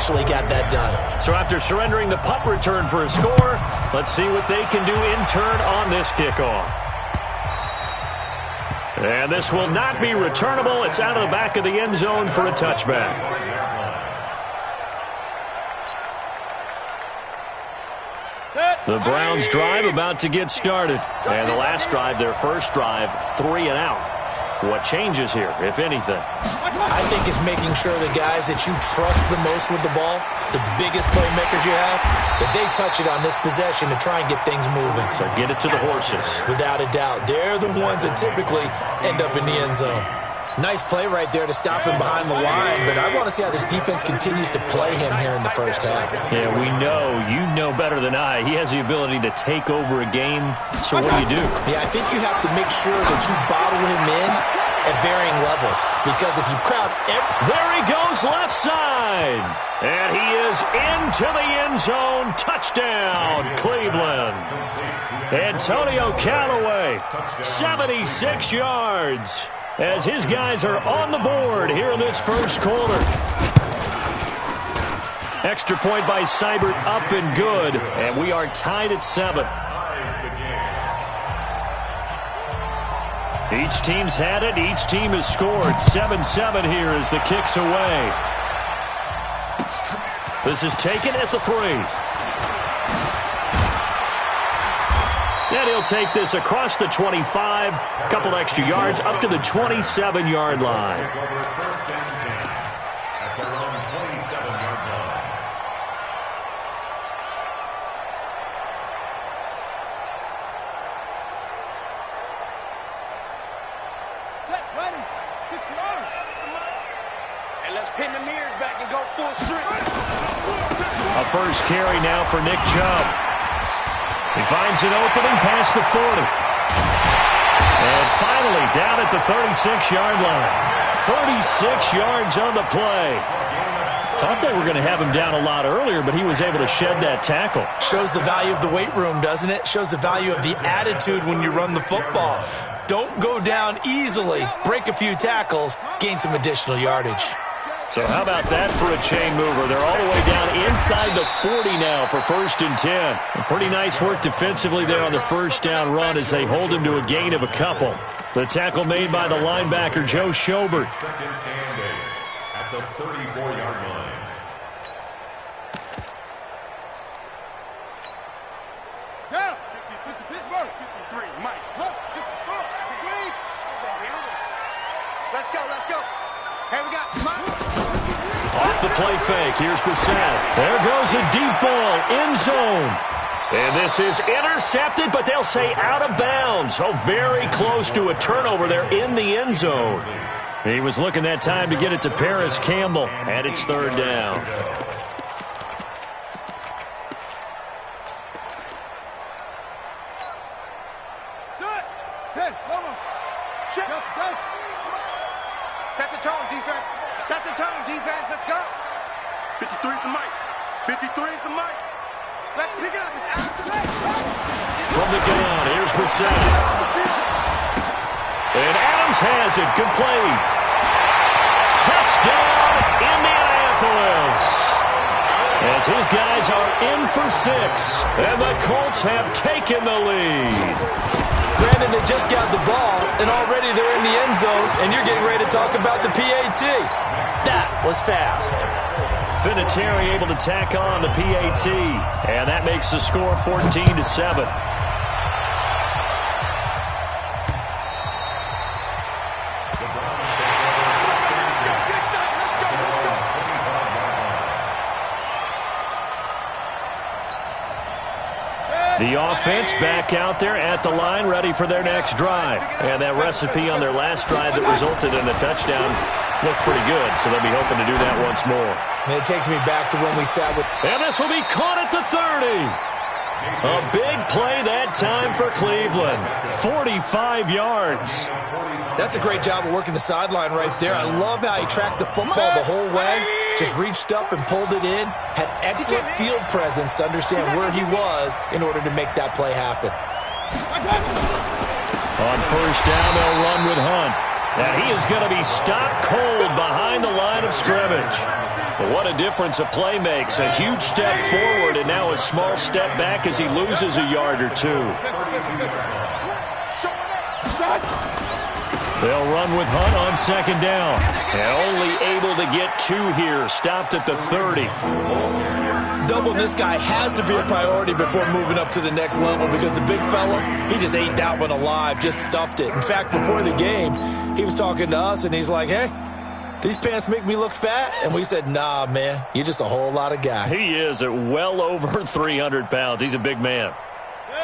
eventually got that done. So after surrendering the punt return for a score, let's see what they can do in turn on this kickoff. And this will not be returnable. It's out of the back of the end zone for a touchback. The Browns drive about to get started. And the last drive, their first drive, 3 and out. What changes here, if anything? I think it's making sure the guys that you trust the most with the ball, the biggest playmakers you have, that they touch it on this possession to try and get things moving. So get it to the horses. Without a doubt. They're the ones that typically end up in the end zone. Nice play right there to stop him behind the line, but I want to see how this defense continues to play him here in the first half. Yeah, we know. You know better than I. He has the ability to take over a game, so what do? Yeah, I think you have to make sure that you bottle him in at varying levels, because if you crowd there he goes left side, and he is into the end zone. Touchdown, Cleveland. Antonio Callaway, 76 yards. As his guys are on the board here in this first quarter. Extra point by Seibert, up and good. And we are tied at 7. Each team's had it. Each team has scored. 7-7 here as the kick's away. This is taken at the 3. And he'll take this across the 25, a couple extra yards, up to the 27-yard line. Set, ready, 6 yards. And let's pin the mirrors back and go full strength. A first carry now for Nick Chubb. He finds an opening past the 40. And finally down at the 36-yard line. 36 yards on the play. Thought they were going to have him down a lot earlier, but he was able to shed that tackle. Shows the value of the weight room, doesn't it? Shows the value of the attitude when you run the football. Don't go down easily. Break a few tackles. Gain some additional yardage. So how about that for a chain mover? They're all the way down inside the 40 now for 1st and 10. And pretty nice work defensively there on the first down run as they hold him to a gain of a couple. The tackle made by the linebacker, Joe Schobert. Second and 8 at the 34-yard line. Down. 52 to Pittsburgh. 53, Mike. 64. Let's go, let's go. Hey, we got Mike. Off the play fake, here's Bissett. There goes a deep ball, end zone. And this is intercepted, but they'll say out of bounds. Oh, very close to a turnover there in the end zone. He was looking that time to get it to Paris Campbell, and it's 3rd down. Set. 10, come on. Check. Set the tone, defense. Set the tone, defense. Let's go. 53 is the mic. 53 is the mic. Let's pick it up. It's outside. From the gun, here's Bissett. And Adams has it, complete. Touchdown, Indianapolis. As his guys are in for 6, and the Colts have taken the lead. Brandon, they just got the ball, and already they're in the end zone, and you're getting ready to talk about the PAT. That was fast. Vinatieri able to tack on the PAT, and that makes the score 14-7. The offense back out there at the line, ready for their next drive. And that recipe on their last drive that resulted in a touchdown looked pretty good, so they'll be hoping to do that once more. And it takes me back to when we sat with... And this will be caught at the 30. A big play that time for Cleveland. 45 yards. That's a great job of working the sideline right there. I love how he tracked the football the whole way. Just reached up and pulled it in. Had excellent field presence to understand where he was in order to make that play happen. On first down, they'll run with Hunt. And he is going to be stopped cold behind the line of scrimmage. What a difference a play makes. A huge step forward and now a small step back as he loses a yard or two. They'll run with Hunt on second down. And only able to get 2 here. Stopped at the 30. Doubling this guy has to be a priority before moving up to the next level because the big fella, he just ate that one alive, just stuffed it. In fact, before the game, he was talking to us, and he's like, hey, these pants make me look fat? And we said, nah, man, you're just a whole lot of guy. He is at well over 300 pounds. He's a big man.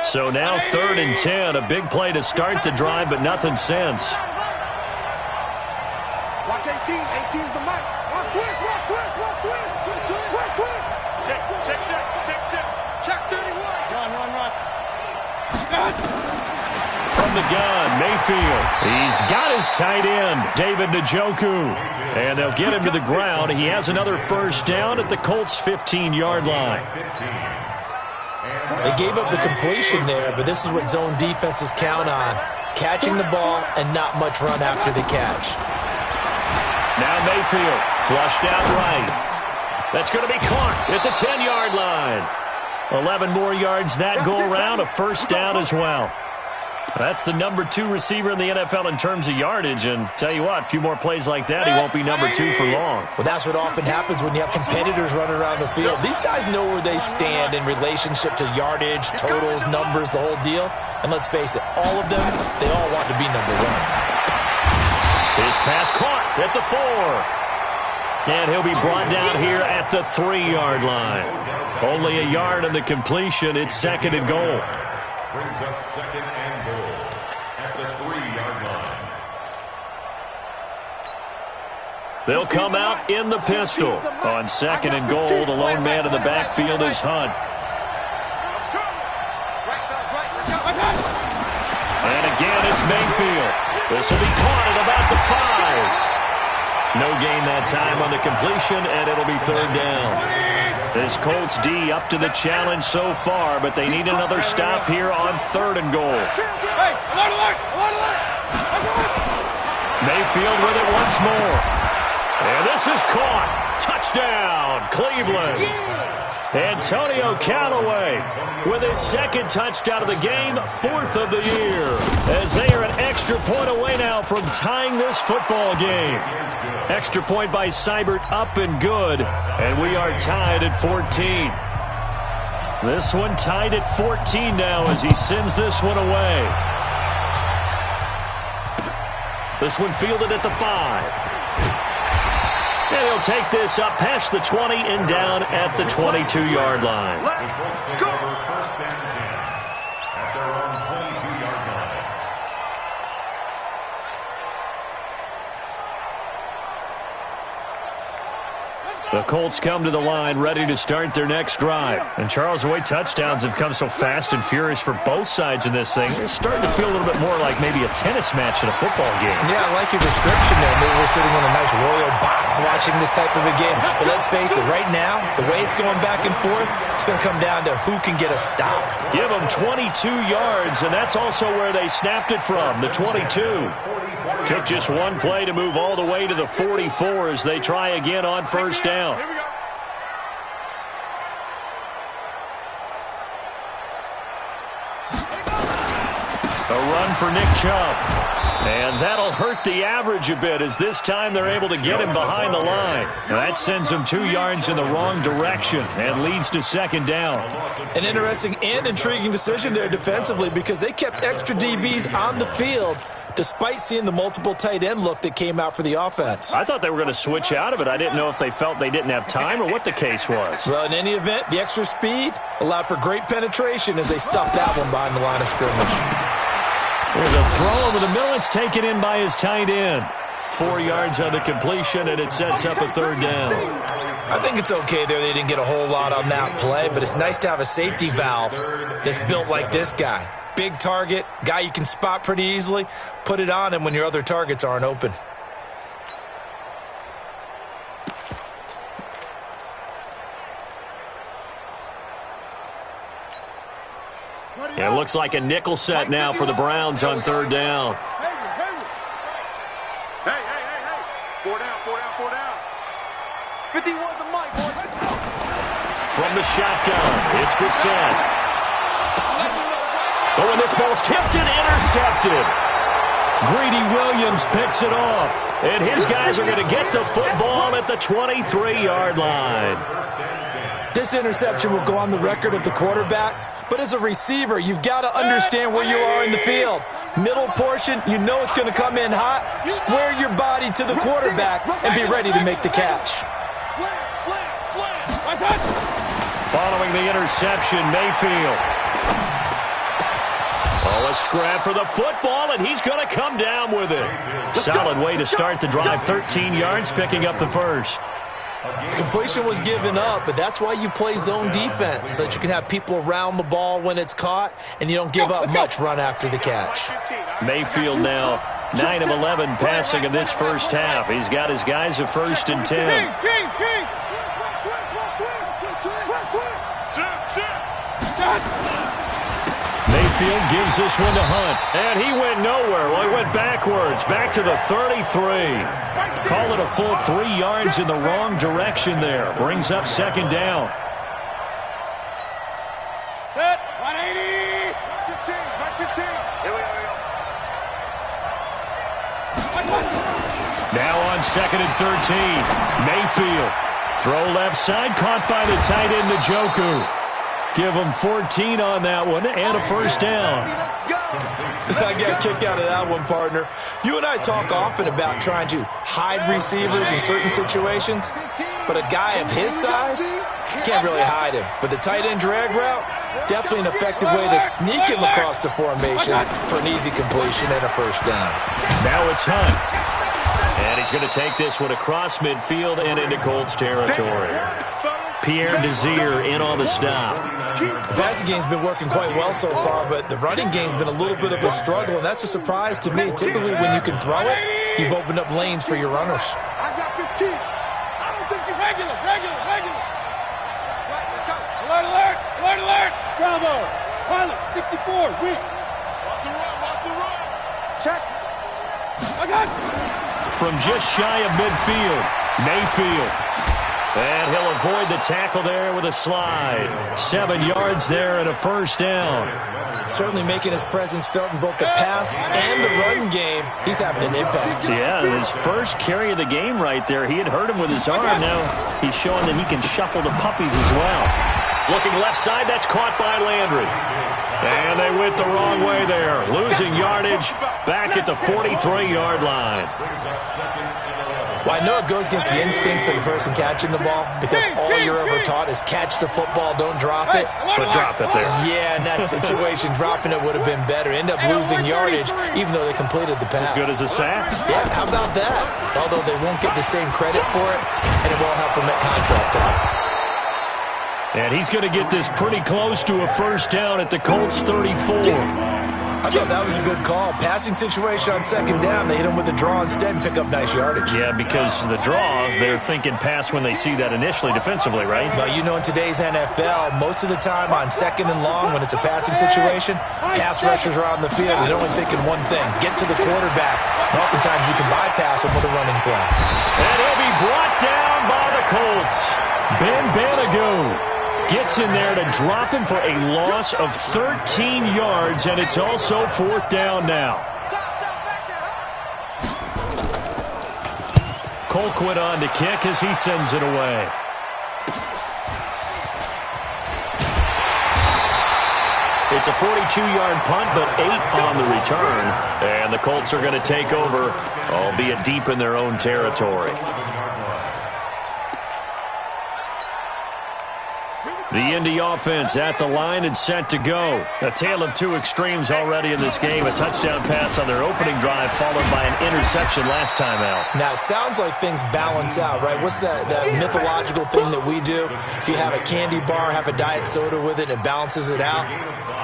So now 3rd and 10, a big play to start the drive, but nothing since. Watch 18. 18's the mic. Watch twist. Check 31. Run. From the gun, Mayfield. He's got his tight end, David Njoku. And they'll get him to the ground. He has another first down at the Colts' 15-yard line. They gave up the completion there, but this is what zone defenses count on. Catching the ball and not much run after the catch. Now Mayfield, flushed out right. That's going to be caught at the 10-yard line. 11 more yards that go around, a first down as well. That's the number 2 receiver in the NFL in terms of yardage, and tell you what, a few more plays like that, he won't be number 2 for long. Well, that's what often happens when you have competitors running around the field. These guys know where they stand in relationship to yardage, totals, numbers, the whole deal. And let's face it, all of them, they all want to be number 1. His pass caught at the 4. And he'll be brought down here at the 3-yard line. Only a yard on the completion. It's 2nd and goal. Brings up 2nd and goal at the 3-yard line. They'll come out in the pistol. On 2nd and goal, the lone man in the backfield is Hunt. And again, it's Mayfield. This will be caught at about the 5. No gain that time on the completion, and it'll be 3rd down. This Colts D up to the challenge so far, but they need another stop here on 3rd and goal. Mayfield with it once more. And this is caught. Touchdown, Cleveland. Antonio Callaway with his 2nd touchdown of the game, 4th of the year, as they are an extra point away now from tying this football game. Extra point by Seibert up and good, and we are tied at 14. This one tied at 14 now as he sends this one away. This one fielded at the 5. And he'll take this up past the 20 and down at the 22-yard line. Let's go. First and 10 at their own 22-yard line. The Colts come to the line ready to start their next drive. And Charles, the way touchdowns have come so fast and furious for both sides in this thing, it's starting to feel a little bit more like maybe a tennis match in a football game. Yeah, I like your description there. Maybe we're sitting in a nice royal box watching this type of a game. But let's face it, right now, the way it's going back and forth, it's going to come down to who can get a stop. Give them 22 yards, and that's also where they snapped it from, the 22. Took just one play to move all the way to the 44 as they try again on first down. Here we go. A run for Nick Chubb. And that'll hurt the average a bit as this time they're able to get him behind the line. That sends him 2 yards in the wrong direction and leads to 2nd down. An interesting and intriguing decision there defensively because they kept extra DBs on the field despite seeing the multiple tight end look that came out for the offense. I thought they were going to switch out of it. I didn't know if they felt they didn't have time or what the case was. Well, in any event, the extra speed allowed for great penetration as they stuffed that one behind the line of scrimmage. There's a throw over the middle. It's taken in by his tight end. 4 yards on the completion, and it sets up a 3rd down. I think it's okay there. They didn't get a whole lot on that play, but it's nice to have a safety valve that's built like this guy. Big target, guy you can spot pretty easily. Put it on him when your other targets aren't open. It looks like a nickel set now for the Browns on 3rd down. Hey. 4 down. 51 the from the shotgun. It's Brissett. Oh, and this ball's tipped and intercepted. Greedy Williams picks it off. And his guys are going to get the football at the 23-yard line. This interception will go on the record of the quarterback, but as a receiver, you've got to understand where you are in the field. Middle portion, you know it's going to come in hot. Square your body to the quarterback and be ready to make the catch. Following the interception, Mayfield. Oh, a scrap for the football, and he's going to come down with it. Solid way to start the drive, 13 yards, picking up the first. Completion was given up, but that's why you play zone defense, so that you can have people around the ball when it's caught, and you don't give up much run after the catch. Mayfield now 9 of 11 passing in this first half. He's got his guys a 1st and 10. Mayfield gives this one to Hunt, and he went nowhere. Well, he went backwards, back to the 33. Call it a full 3 yards in the wrong direction there. Brings up 2nd down. Set, 180. 15, 15. Here we go. Now on 2nd and 13. Mayfield. Throw left side, caught by the tight end, Njoku. Give him 14 on that one and a 1st down. I got a kick out of that one, partner. You and I talk often about trying to hide receivers in certain situations, but a guy of his size can't really hide him. But the tight end drag route, definitely an effective way to sneak him across the formation for an easy completion and a 1st down. Now it's Hunt. And he's going to take this one across midfield and into Colts territory. Pierre Desir in on the stop. The passing game's been working quite well so far, but the running game's been a little bit of a struggle, and that's a surprise to me. Typically, when you can throw it, you've opened up lanes for your runners. I got 15. I don't think you regular. Right, let's go. Alert. Bravo. Pilot, 64, weak. Watch the run. Check. I got it. From just shy of midfield, Mayfield. And he'll avoid the tackle there with a slide. 7 yards there and a 1st down. Certainly making his presence felt in both the pass and the run game. He's having an impact. Yeah, his first carry of the game right there. He had hurt him with his arm. Now he's showing that he can shuffle the puppies as well. Looking left side, that's caught by Landry. And they went the wrong way there. Losing yardage back at the 43-yard line. Well, I know it goes against the instincts of the person catching the ball because all you're ever taught is catch the football, don't drop it. But drop it there. Yeah, in that situation, dropping it would have been better. End up losing yardage even though they completed the pass. As good as a sack. Yeah, how about that? Although they won't get the same credit for it, and it won't help them at contract time. And he's going to get this pretty close to a 1st down at the Colts 34. I thought that was a good call. Passing situation on 2nd down. They hit him with a draw instead and pick up nice yardage. Yeah, because the draw, they're thinking pass when they see that initially defensively, right? But you know, in today's NFL, most of the time on 2nd and long, when it's a passing situation, pass rushers are on the field. They're only thinking one thing, get to the quarterback. And oftentimes you can bypass him with a running play. And he'll be brought down by the Colts. Ben Banagou gets in there to drop him for a loss of 13 yards, and it's also 4th down now. Colquitt on to kick as he sends it away. It's a 42-yard punt, but 8 on the return. And the Colts are going to take over, albeit deep in their own territory. The Indy offense at the line and set to go. A tale of two extremes already in this game. A touchdown pass on their opening drive followed by an interception last time out. Now, it sounds like things balance out, right? What's that mythological thing that we do? If you have a candy bar, have a diet soda with it, it balances it out.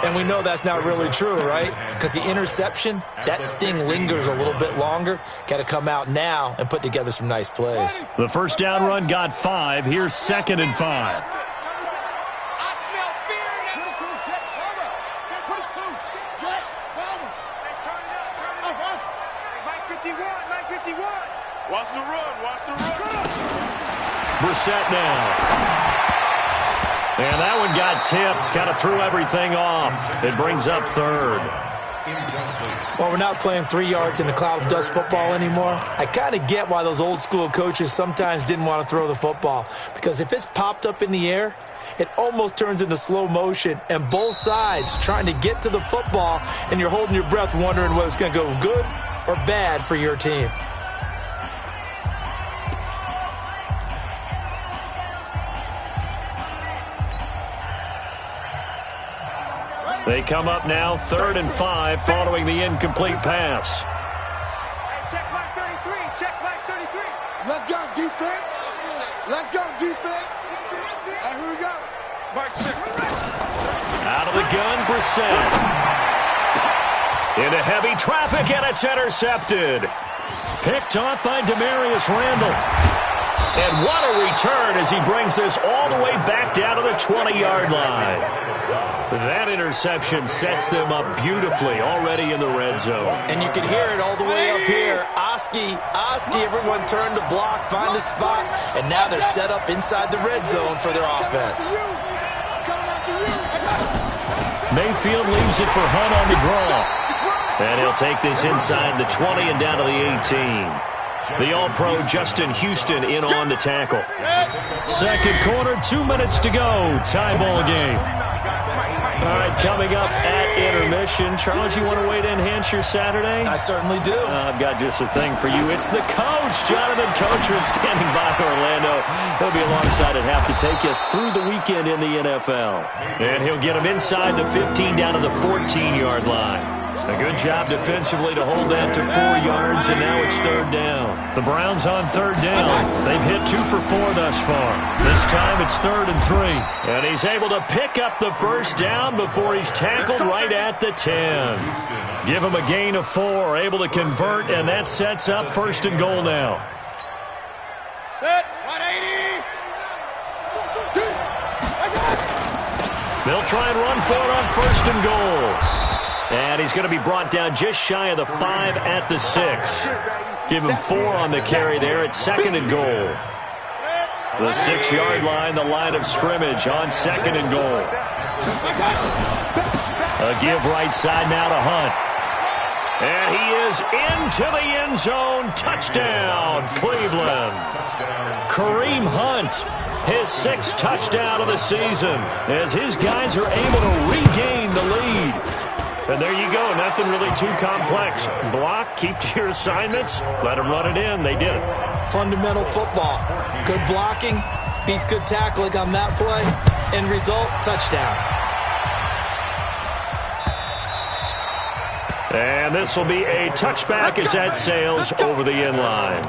And we know that's not really true, right? Because the interception, that sting lingers a little bit longer. Got to come out now and put together some nice plays. The 1st down run got 5. Here's 2nd and 5. Watch the run. Brissett now. And that one got tipped, kind of threw everything off. It brings up third. Well, we're not playing 3 yards in a cloud of dust football anymore. I kind of get why those old school coaches sometimes didn't want to throw the football, because if it's popped up in the air, it almost turns into slow motion, and both sides trying to get to the football, and you're holding your breath wondering whether it's going to go good or bad for your team. They come up now, 3rd and 5, following the incomplete pass. Check back 33. Check back 33. Let's go, defense. Let's go, defense. And here we go. Mark 6. Out of the gun, Brissett. Into heavy traffic, and it's intercepted. Picked off by Demarius Randall. And what a return as he brings this all the way back down to the 20-yard line. That interception sets them up beautifully already in the red zone. And you can hear it all the way up here. Oski, everyone turned to block, find a spot, and now they're set up inside the red zone for their offense. Mayfield leaves it for Hunt on the draw. And he'll take this inside the 20 and down to the 18. The All-Pro Justin Houston in on the tackle. Second quarter, 2 minutes to go. Tie ball game. All right, coming up at intermission. Charles, you want to wait to enhance your Saturday? I certainly do. I've got just a thing for you. It's the coach, Jonathan Coachman, standing by Orlando. He'll be alongside at half to take us through the weekend in the NFL. And he'll get him inside the 15 down to the 14-yard line. A good job defensively to hold that to 4 yards, and now it's 3rd down. The Browns on 3rd down. They've hit 2 for 4 thus far. This time it's 3rd and 3. And he's able to pick up the first down before he's tackled right at the 10. Give him a gain of 4, able to convert, and that sets up 1st and goal now. Set, 180. They'll try and run for it on 1st and goal. And he's going to be brought down just shy of the 5 at the 6. Give him 4 on the carry there at 2nd and goal. The 6-yard line, the line of scrimmage on 2nd and goal. A give right side now to Hunt. And he is into the end zone. Touchdown, Cleveland. Kareem Hunt, his 6th touchdown of the season, as his guys are able to regain the lead. And there you go, nothing really too complex. Block, keep to your assignments, let them run it in. They did it. Fundamental football. Good blocking beats good tackling on that play. End result, touchdown. And this will be a touchback as that sails over the end line.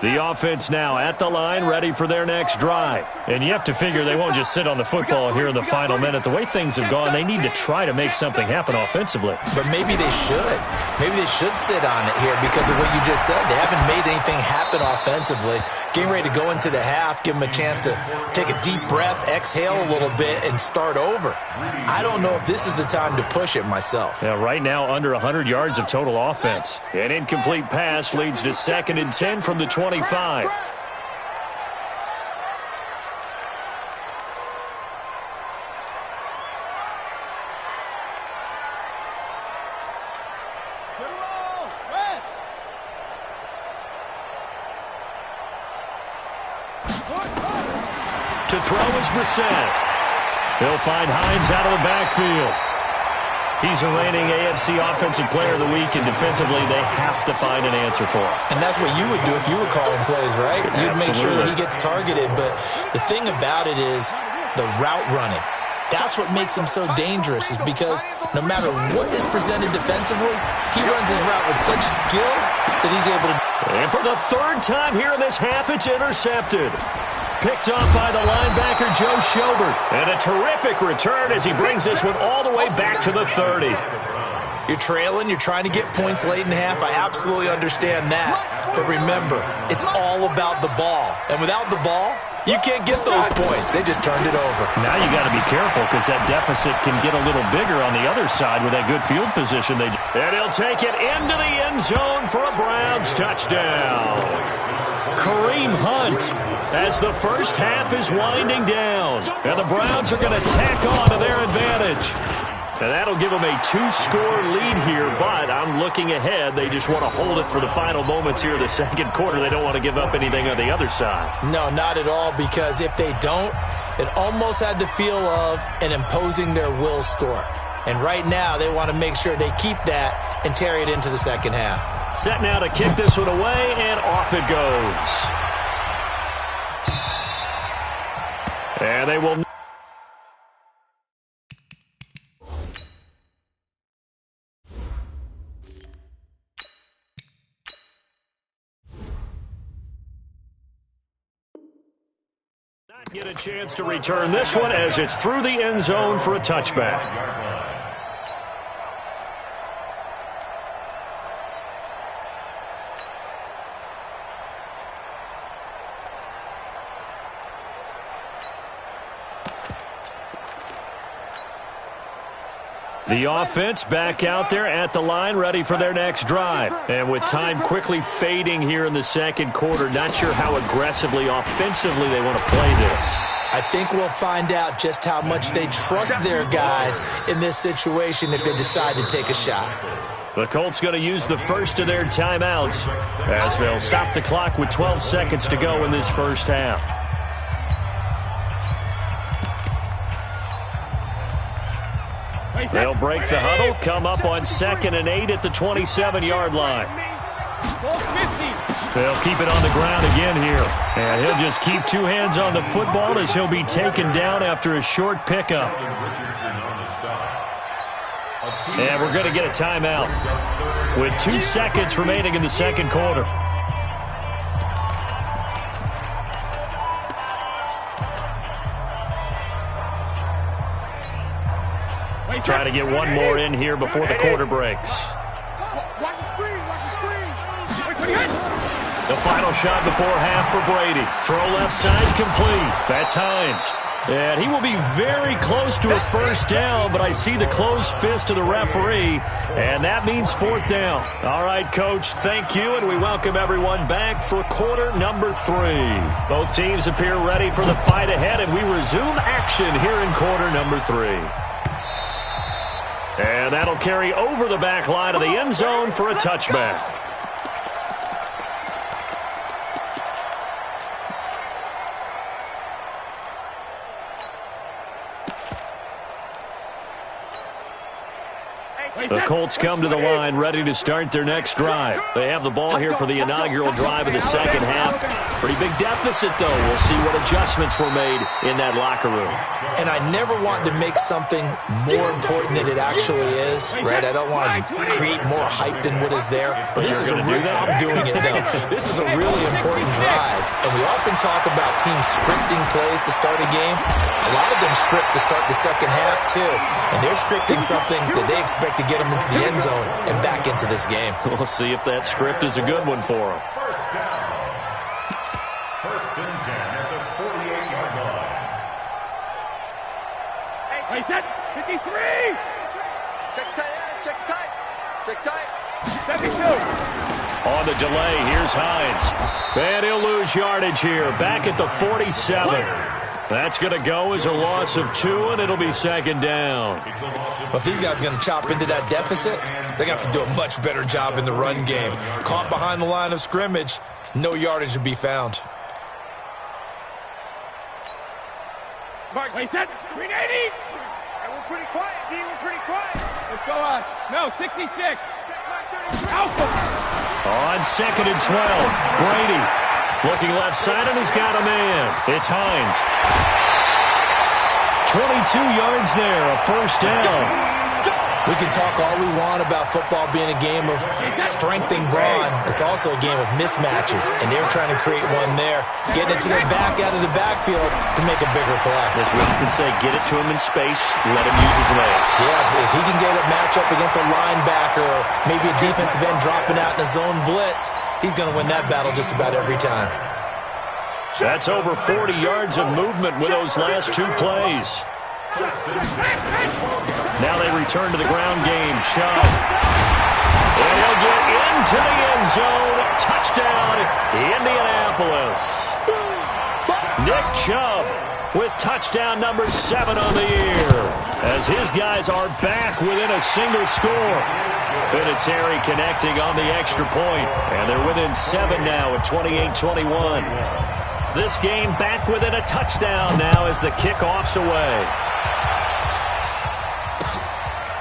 The offense now at the line, ready for their next drive. And you have to figure they won't just sit on the football here in the final minute. The way things have gone, they need to try to make something happen offensively. But maybe they should. Maybe they should sit on it here because of what you just said. They haven't made anything happen offensively. Getting ready to go into the half, give them a chance to take a deep breath, exhale a little bit, and start over. I don't know if this is the time to push it myself. Yeah, right now, under 100 yards of total offense. An incomplete pass leads to 2nd and 10 from the 25. To throw is Brissett. He'll find Hines out of the backfield. He's a reigning AFC Offensive Player of the Week, and defensively they have to find an answer for him. And that's what you would do if you were calling plays, right? You'd make sure that he gets targeted. But the thing about it is the route running. That's what makes him so dangerous, is because no matter what is presented defensively, he runs his route with such skill that he's able to. And for the 3rd time here in this half, it's intercepted. Picked off by the linebacker, Joe Schobert. And a terrific return as he brings this one all the way back to the 30. You're trailing, you're trying to get points late in the half. I absolutely understand that. But remember, it's all about the ball. And without the ball, you can't get those points. They just turned it over. Now you got to be careful because that deficit can get a little bigger on the other side with that good field position. And he'll take it into the end zone for a Browns touchdown. Kareem Hunt as the first half is winding down. And the Browns are going to tack on to their advantage. And that'll give them a 2-score lead here, but I'm looking ahead. They just want to hold it for the final moments here of the second quarter. They don't want to give up anything on the other side. No, not at all, because if they don't, it almost had the feel of an imposing their will score. And right now, they want to make sure they keep that and carry it into the second half. Set now to kick this one away, and off it goes. And they will... get a chance to return this one as it's through the end zone for a touchback. The offense back out there at the line, ready for their next drive. And with time quickly fading here in the second quarter, not sure how aggressively, offensively they want to play this. I think we'll find out just how much they trust their guys in this situation if they decide to take a shot. The Colts going to use the first of their timeouts as they'll stop the clock with 12 seconds to go in this first half. They'll break the huddle, come up on 2nd and 8 at the 27-yard line. They'll keep it on the ground again here. And he'll just keep two hands on the football as he'll be taken down after a short pickup. And we're going to get a timeout with 2 seconds remaining in the second quarter. Trying to get one more in here before the quarter breaks. Watch the screen, watch the screen. The final shot before half for Brady. Throw left side complete. That's Hines. And he will be very close to a first down, but I see the closed fist of the referee, and that means 4th down. All right, Coach, thank you, and we welcome everyone back for quarter number 3. Both teams appear ready for the fight ahead, and we resume action here in quarter number 3. And that'll carry over the back line of the end zone for a touchback. The Colts come to the line ready to start their next drive. They have the ball here for the inaugural drive of the second half. Pretty big deficit, though. We'll see what adjustments were made in that locker room. And I never want to make something more important than it actually is, right? I don't want to create more hype than what is there. But this is a real, I'm doing it, though. This is a really important drive. And we often talk about teams scripting plays to start a game. A lot of them script to start the second half, too. And they're scripting something that they expect to get them into the end zone and back into this game. We'll see if that script is a good one for them. First down. 1st and 10 at the 48-yard line. Hey, set, 53! Check tight, check tight, check tight. 72! On the delay, here's Hines. And he'll lose yardage here, back at the 47. That's going to go as a loss of 2, and it'll be 2nd down. Well, if these guys are going to chop into that deficit, they got to do a much better job in the run game. Caught behind the line of scrimmage, no yardage to be found. Mark, wait, set, 380! Hey, we're pretty quiet, D, we're pretty quiet. Let's go on. No, 66. Alpha. On 2nd and 12, Brady. Looking left side, and he's got a man. It's Hines. 22 yards there, a first down. We can talk all we want about football being a game of strength and brawn. It's also a game of mismatches, and they're trying to create one there, getting it to their back out of the backfield to make a bigger play. As we often say, get it to him in space, let him use his leg. Yeah, if he can get a matchup against a linebacker or maybe a defensive end dropping out in a zone blitz, he's going to win that battle just about every time. That's over 40 yards of movement with those last two plays. Now they return to the ground game. Chubb. And he'll get into the end zone. Touchdown, Indianapolis. Nick Chubb with touchdown number 7 on the year, as his guys are back within a single score. Vinatieri connecting on the extra point, and they're within 7 now at 28-21. This game back within a touchdown now as the kickoff's away.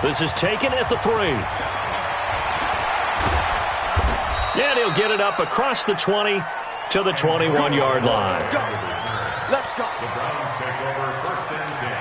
This is taken at the 3. And he'll get it up across the 20 to the 21-yard line. Let's go. The Browns take over 1st and 10.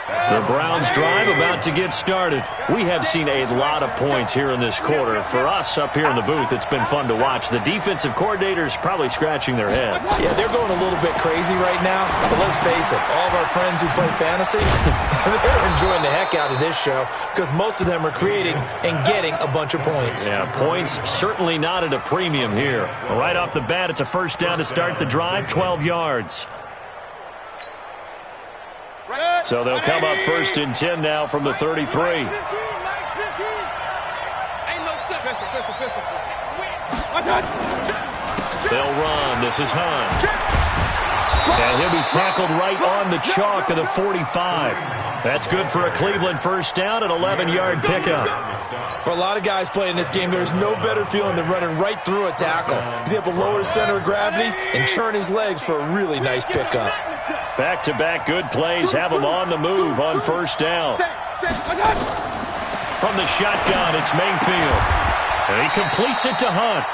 The Browns drive about to get started. We have seen a lot of points here in this quarter. For us up here in the booth, it's been fun to watch. The defensive coordinators probably scratching their heads. Yeah, they're going a little bit crazy right now, but let's face it, all of our friends who play fantasy, they're enjoying the heck out of this show because most of them are creating and getting a bunch of points. Yeah, points certainly not at a premium here. Right off the bat, it's a first down to start the drive, 12 yards. So they'll come up 1st and 10 now from the 33. They'll run. This is Hunt. And he'll be tackled right on the chalk of the 45. That's good for a Cleveland first down, an 11-yard pickup. For a lot of guys playing this game, there's no better feeling than running right through a tackle. He's able to lower his center of gravity and churn his legs for a really nice pickup. Back-to-back good plays have him on the move on first down. From the shotgun, it's Mayfield. And he completes it to Hunt.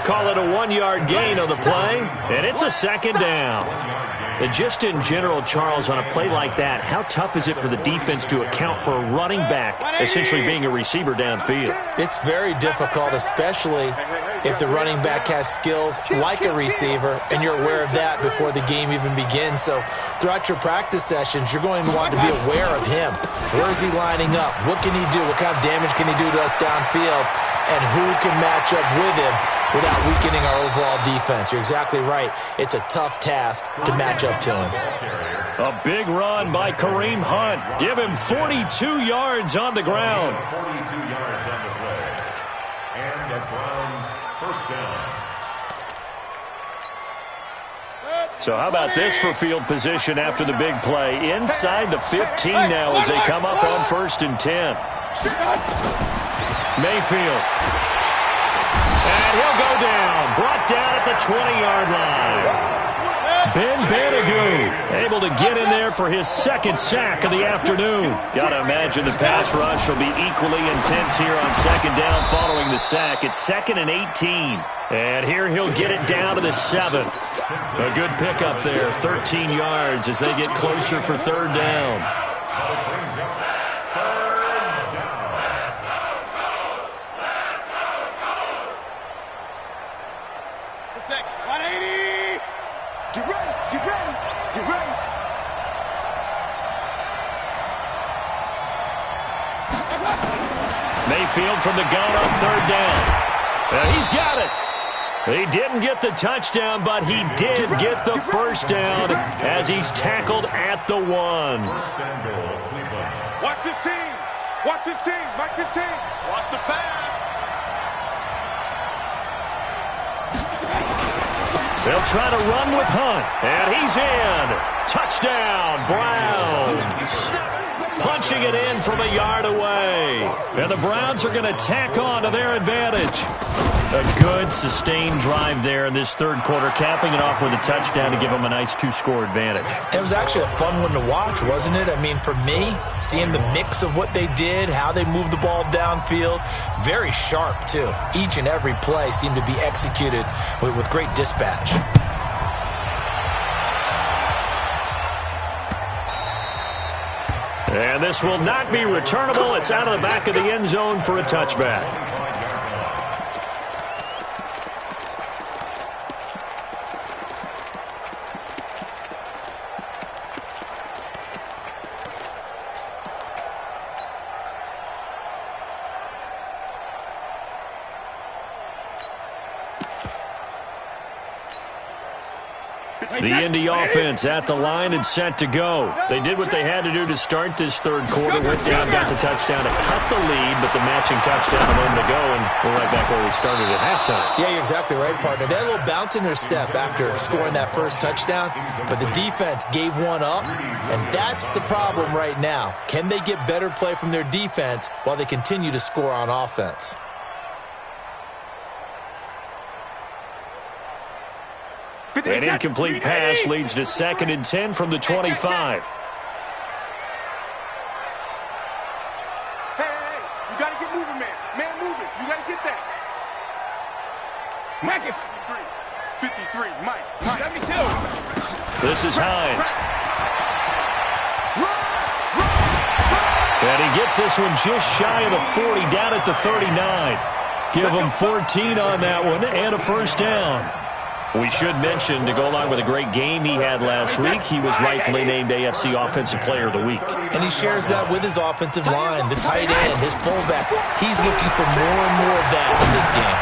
Call it a 1-yard gain on the play, and it's a 2nd down. And just in general, Charles, on a play like that, how tough is it for the defense to account for a running back essentially being a receiver downfield? It's very difficult, especially if the running back has skills like a receiver, and you're aware of that before the game even begins. So throughout your practice sessions, you're going to want to be aware of him. Where is he lining up? What can he do? What kind of damage can he do to us downfield? And who can match up with him without weakening our overall defense? You're exactly right. It's a tough task to match up to him. A big run by Kareem Hunt. Give him 42 yards on the ground. 42 yards on the play. And the Browns first down. So how about this for field position after the big play? Inside the 15 now as they come up on 1st and 10. Mayfield. And he'll go down. Brought down at the 20-yard line. Ben Banigou able to get in there for his 2nd sack of the afternoon. Got to imagine the pass rush will be equally intense here on 2nd down following the sack. It's 2nd and 18. And here he'll get it down to the 7th. A good pickup there, 13 yards as they get closer for 3rd down. Mayfield from the gun on 3rd down. He's got it. He didn't get the touchdown, but he did get the first down as he's tackled at the 1. Watch the team. Watch the team. Watch the team. Watch the pass. They'll try to run with Hunt, and he's in. Touchdown, Browns. Punching it in from a yard away. And the Browns are going to tack on to their advantage. A good, sustained drive there in this 3rd quarter, capping it off with a touchdown to give them a nice 2-score advantage. It was actually a fun one to watch, wasn't it? I mean, for me, seeing the mix of what they did, how they moved the ball downfield, very sharp, too. Each and every play seemed to be executed with great dispatch. And this will not be returnable. It's out of the back of the end zone for a touchback. The Indy offense at the line and set to go. They did what they had to do to start this third quarter. Went down, got the touchdown to cut the lead, but the matching touchdown a moment ago, and we're right back where we started at halftime. Yeah, you're exactly right, partner. They had a little bounce in their step after scoring that first touchdown, but the defense gave one up, and that's the problem right now. Can they get better play from their defense while they continue to score on offense? An incomplete pass leads to 2nd and 10 from the 25. Hey, you got to get moving, man. Man moving. You got to get that. Mike it. 53, Mike. 72. This is Hines. And he gets this one just shy of the 40, down at the 39. Give him 14 on that one and a first down. We should mention, to go along with a great game he had last week, he was rightfully named AFC Offensive Player of the Week. And he shares that with his offensive line, the tight end, his fullback. He's looking for more and more of that in this game.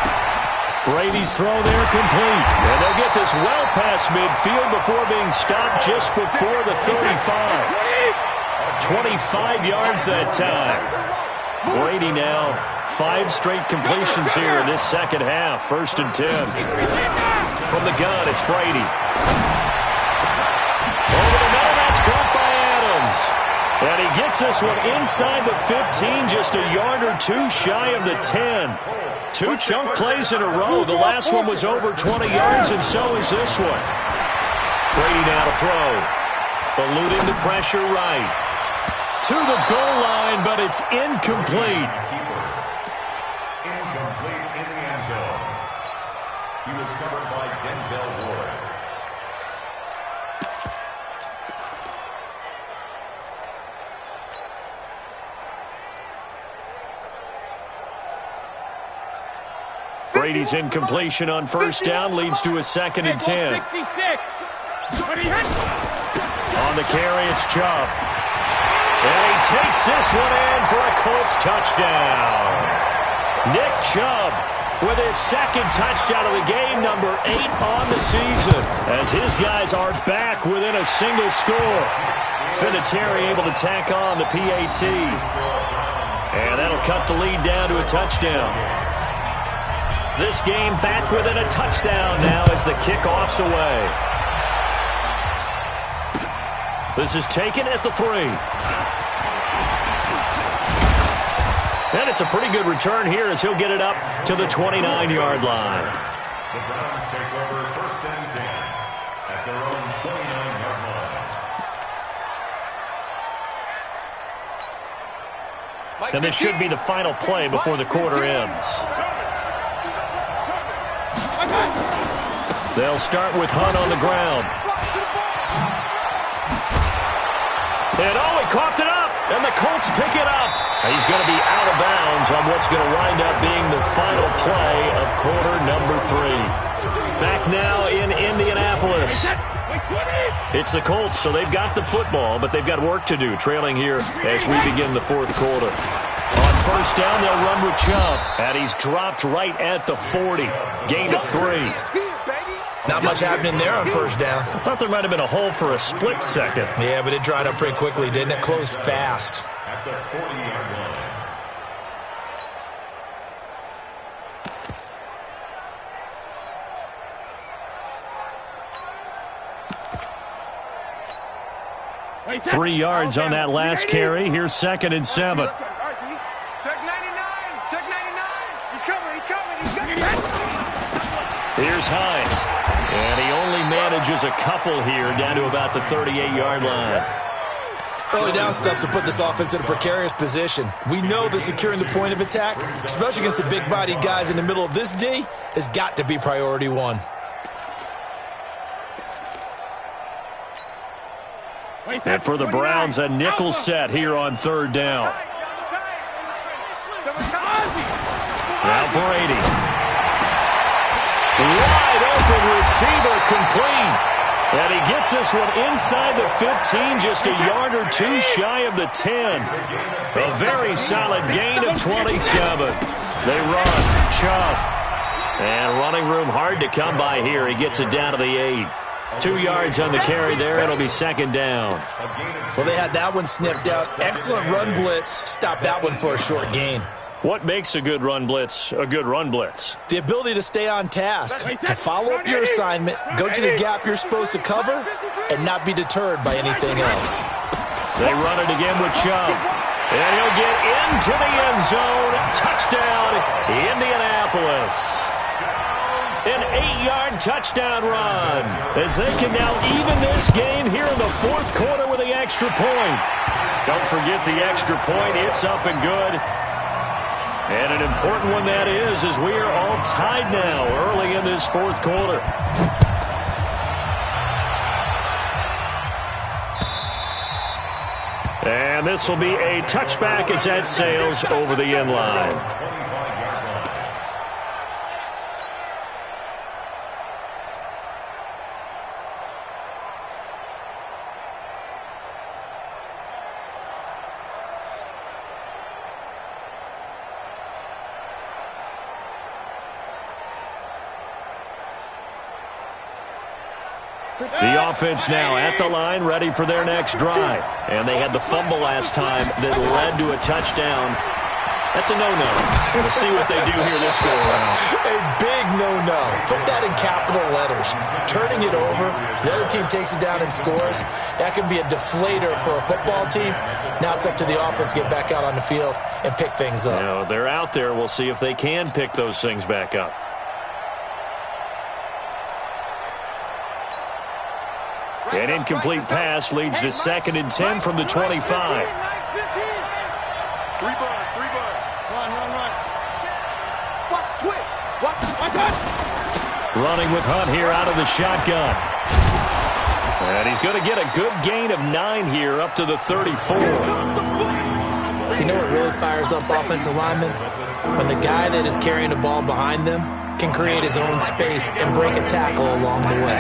Brady's throw there complete. And they'll get this well past midfield before being stopped just before the 35. 25 yards that time. Brady now 5 straight completions here in this second half. 1st and 10. From the gun, it's Brady. Over the middle, that's caught by Adams. And he gets this one inside the 15, just a yard or two shy of the 10. 2 chunk plays in a row. The last one was over 20 yards, and so is this one. Brady now to throw. Eluding the pressure right. To the goal line, but it's incomplete. Incomplete in the end zone. He was covered by Denzel Ward. Brady's incompletion on 1st down leads to a 2nd and 10. On the carry, it's Chubb. And he takes this one in for a Colts touchdown. Nick Chubb with his 2nd touchdown of the game, number 8 on the season, as his guys are back within a single score. Vinatieri able to tack on the PAT. And that'll cut the lead down to a touchdown. This game back within a touchdown now as the kickoff's away. This is taken at the 3. And it's a pretty good return here as he'll get it up to the 29-yard line. The Browns take over 1st and 10 at their own 29-yard line. And this should be the final play before the quarter ends. They'll start with Hunt on the ground. And he coughed it up, and the Colts pick it up. He's going to be out of bounds on what's going to wind up being the final play of quarter number 3. Back now in Indianapolis. It's the Colts, so they've got the football, but they've got work to do, trailing here as we begin the 4th quarter. On 1st down, they'll run with Chubb, and he's dropped right at the 40. Gain of 3. Not much happening there on 1st down. I thought there might have been a hole for a split second. Yeah, but it dried up pretty quickly, didn't it? Closed fast. At the 40-yard line. Wait, 3 yards on that last carry. Here's 2nd and 7. Check 99. Check 99. He's coming. Here's Hines. And he only manages a couple here down to about the 38-yard line. Early down stuff to put this offense in a precarious position. We know that securing the point of attack, especially against the big-bodied guys in the middle of this D, has got to be priority 1. And for the Browns, a nickel set here on third down. Now Brady. Wide open receiver complete. And he gets this one inside the 15, just a yard or two shy of the 10. A very solid gain of 27. They run. Chubb. And running room hard to come by here. He gets it down to the 8. 2 yards on the carry there. It'll be second down. Well, they had that one sniffed out. Excellent run blitz. Stop that one for a short gain. What makes a good run blitz a good run blitz? The ability to stay on task, to follow up your assignment, go to the gap you're supposed to cover, and not be deterred by anything else. They run it again with Chubb. And he'll get into the end zone. Touchdown, Indianapolis. An 8-yard touchdown run as they can now even this game here in the fourth quarter with the extra point. Don't forget the extra point. It's up and good. And an important one that is, as we are all tied now early in this fourth quarter. And this will be a touchback as that sails over the end line. The offense now at the line, ready for their next drive. And they had the fumble last time that led to a touchdown. That's a no-no. We'll see what they do here this go-around. A big no-no. Put that in capital letters. Turning it over, the other team takes it down and scores. That can be a deflator for a football team. Now it's up to the offense to get back out on the field and pick things up. You know, they're out there. We'll see if they can pick those things back up. An incomplete pass leads to 2nd and 10 from the 25. Running with Hunt here out of the shotgun. And he's going to get a good gain of 9 here up to the 34. You know what really fires up offensive linemen? When the guy that is carrying the ball behind them can create his own space and break a tackle along the way.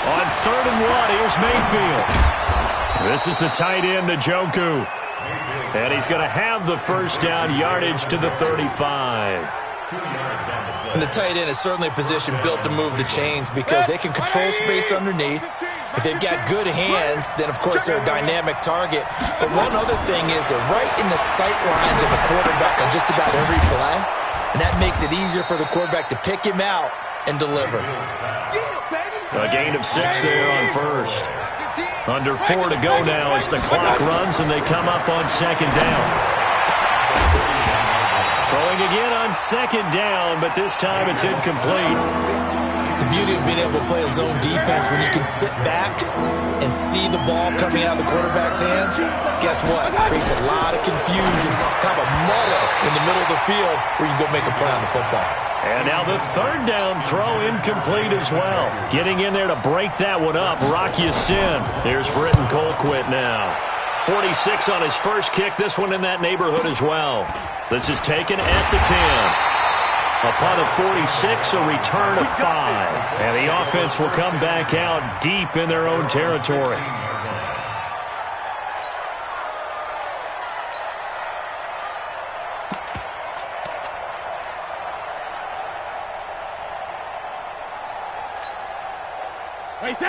On 3rd and 1, here's Mayfield. This is the tight end, Njoku. And he's going to have the first down, yardage to the 35. And the tight end is certainly a position built to move the chains because they can control space underneath. If they've got good hands, then, of course, they're a dynamic target. But one other thing is they're right in the sight lines of the quarterback on just about every play. And that makes it easier for the quarterback to pick him out and deliver. A gain of 6 there on first. Under 4 to go now as the clock runs and they come up on 2nd down. Throwing again on 2nd down, but this time it's incomplete. The beauty of being able to play a zone defense when you can sit back and see the ball coming out of the quarterback's hands, guess what? It creates a lot of confusion, kind of a muddle in the middle of the field where you go make a play on the football. And now the 3rd down throw incomplete as well. Getting in there to break that one up, Rock Ya-Sin. Here's Britton Colquitt now. 46 on his first kick, this one in that neighborhood as well. This is taken at the 10. A punt of 46, a return of 5. And the offense will come back out deep in their own territory.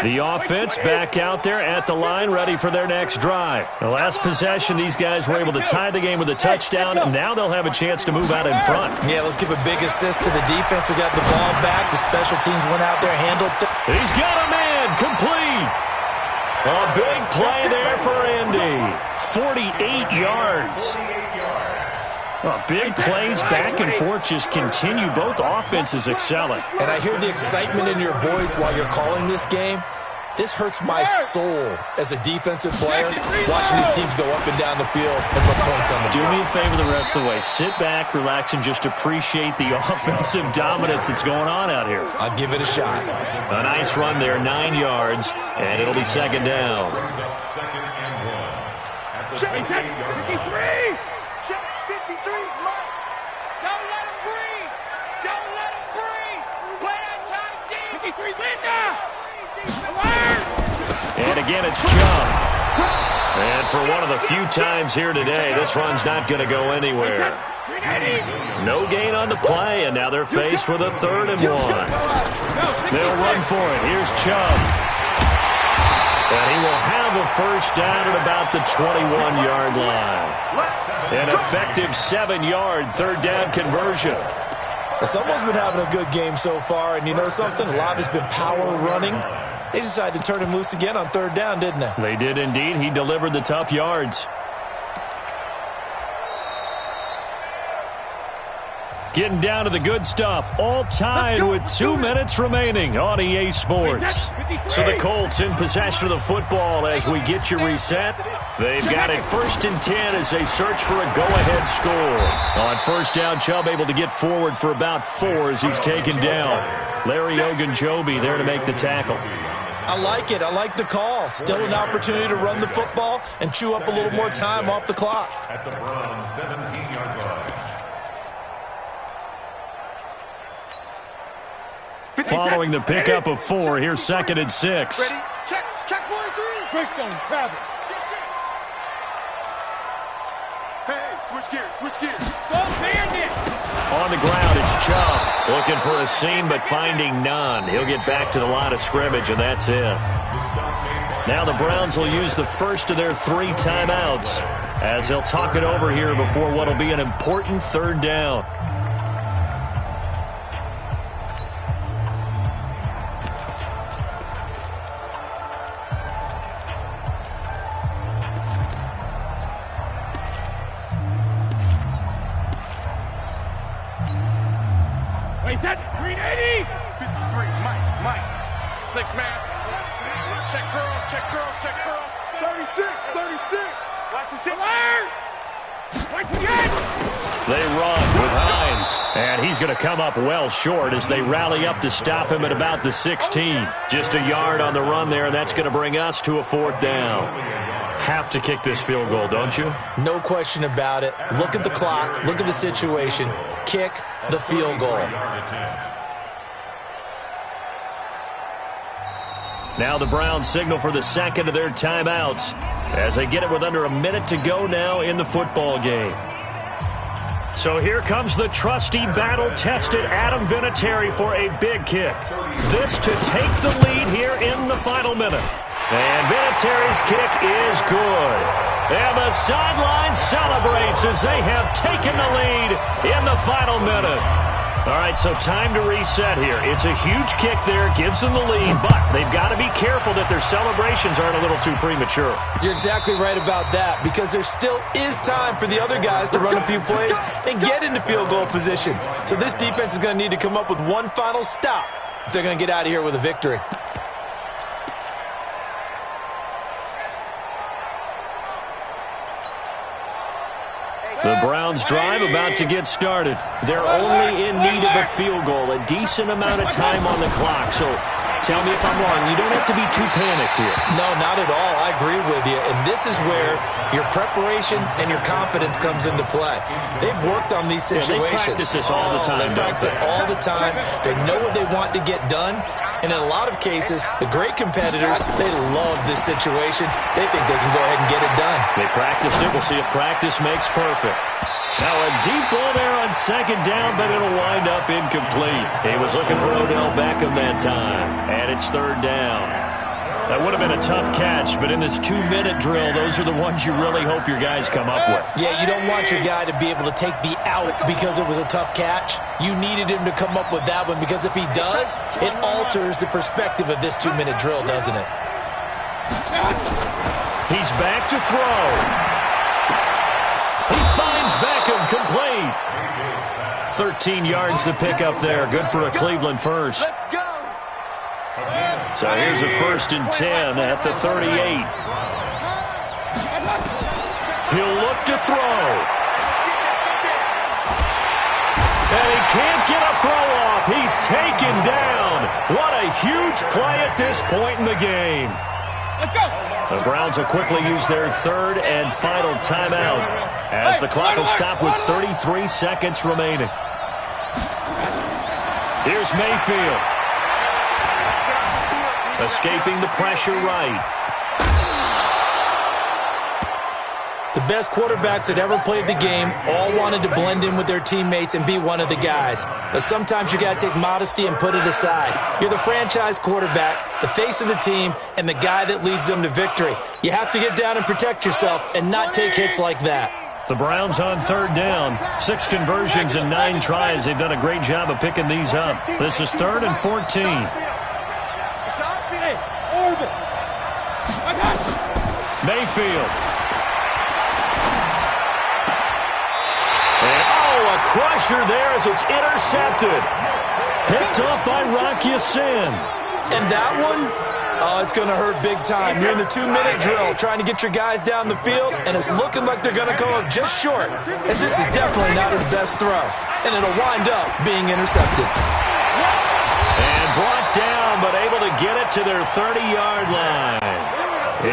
The offense back out there at the line, ready for their next drive. The last possession, these guys were able to tie the game with a touchdown, and now they'll have a chance to move out in front. Yeah, let's give a big assist to the defense who got the ball back. The special teams went out there, handled it. He's got a man, complete. A big play there for Indy. 48 yards. Big plays back and forth just continue. Both offenses excelling. And I hear the excitement in your voice while you're calling this game. This hurts my soul as a defensive player, watching these teams go up and down the field and put points on the Do board. me a favor the rest of the way. Sit back, relax, and just appreciate the offensive dominance that's going on out here. I'll give it a shot. A nice run there, 9 yards, and it'll be second down. Check 53! Check 53's mine. Don't let him breathe. Don't let him breathe. Play that tight deep. 53, Linda! Alert! And again, it's Chubb. And for one of the few times here today, this run's not going to go anywhere. No gain on the play, and now they're faced with a 3rd and 1. They'll run for it. Here's Chubb. And he will have a first down at about the 21-yard line. An effective 7-yard 3rd down conversion. Someone's been having a good game so far, and you know something? A lot has been power running. They decided to turn him loose again on 3rd down, didn't they? They did indeed. He delivered the tough yards. Getting down to the good stuff. All tied with 2 minutes remaining on EA Sports. So the Colts in possession of the football as we get you reset. They've got it 1st and 10 as they search for a go-ahead score. On 1st down, Chubb able to get forward for about 4 as he's taken down. Larry Ogunjobi there to make the tackle. I like it. I like the call. Still an opportunity to run the football and chew up a little more time off the clock. At the Brown 17-yard line. Following the pickup of 4, here's 2nd and 6. Ready? Check 43. Breakstone, travel. Hey, switch gears. Ball bandit! On the ground, it's Chubb. Looking for a seam, but finding none. He'll get back to the line of scrimmage, and that's it. Now the Browns will use the first of their 3 timeouts as they'll talk it over here before what will be an important 3rd down. Wait, that 380! 53, Mike. 6 man. Check curls. 36. Watch the 6. Alert! Watch again! They run with Hines, and he's going to come up well short as they rally up to stop him at about the 16. Just a yard on the run there, and that's going to bring us to a 4th down. Have to kick this field goal, don't you? No question about it. Look at the clock. Look at the situation. Kick the field goal. Now the Browns signal for the 2nd of their timeouts as they get it with under a minute to go now in the football game. So here comes the trusty, battle-tested Adam Vinatieri for a big kick. This to take the lead here in the final minute. And Vinatieri's kick is good. And the sideline celebrates as they have taken the lead in the final minute. All right, so time to reset here. It's a huge kick there, gives them the lead, but they've got to be careful that their celebrations aren't a little too premature. You're exactly right about that, because there still is time for the other guys to run a few plays and get into field goal position. So this defense is going to need to come up with one final stop if they're going to get out of here with a victory. The Browns drive about to get started. They're only in need of a field goal, a decent amount of time on the clock. So tell me if I'm wrong. You don't have to be too panicked here. No, not at all. I agree with you. And this is where your preparation and your confidence comes into play. They've worked on these situations. They practice this all the time. They practice it all the time. They know what they want to get done. And in a lot of cases, the great competitors, they love this situation. They think they can go ahead and get it done. They practiced it. We'll see if practice makes perfect. Now a deep ball there on 2nd down, but it'll wind up incomplete. He was looking for Odell Beckham that time. And it's 3rd down. That would have been a tough catch, but in this 2-minute drill, those are the ones you really hope your guys come up with. Yeah, you don't want your guy to be able to take the out because it was a tough catch. You needed him to come up with that one, because if he does, it alters the perspective of this 2-minute drill, doesn't it? He's back to throw. He finds Beckham complete. 13 yards to pick up there. Good for a Cleveland first. Let's go. So here's a 1st and 10 at the 38. He'll look to throw. And he can't get a throw off. He's taken down. What a huge play at this point in the game. Let's go. The Browns will quickly use their 3rd and final timeout as the clock will stop with 33 seconds remaining. Here's Mayfield. Escaping the pressure right. The best quarterbacks that ever played the game all wanted to blend in with their teammates and be one of the guys. But sometimes you got to take modesty and put it aside. You're the franchise quarterback, the face of the team, and the guy that leads them to victory. You have to get down and protect yourself and not take hits like that. The Browns on 3rd down. 6 conversions and 9 tries. They've done a great job of picking these up. This is 3rd and 14. Hey, orbit. I got you. Mayfield. And, oh, a crusher there as it's intercepted. Picked up by Rocky Sin. And that one, it's going to hurt big time. You're in the 2-minute drill trying to get your guys down the field, and it's looking like they're going to come up just short, as this is definitely not his best throw. And it'll wind up being intercepted. And brought down, but able to get it to their 30-yard line.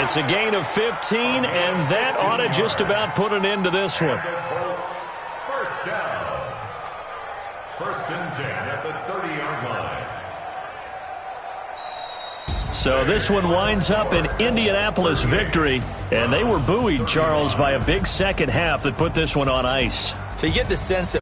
It's a gain of 15, and that ought to just about put an end to this one. 1st down. 1st and 10 at the 30-yard line. So this one winds up an Indianapolis victory, and they were buoyed, Charles, by a big second half that put this one on ice. So you get the sense that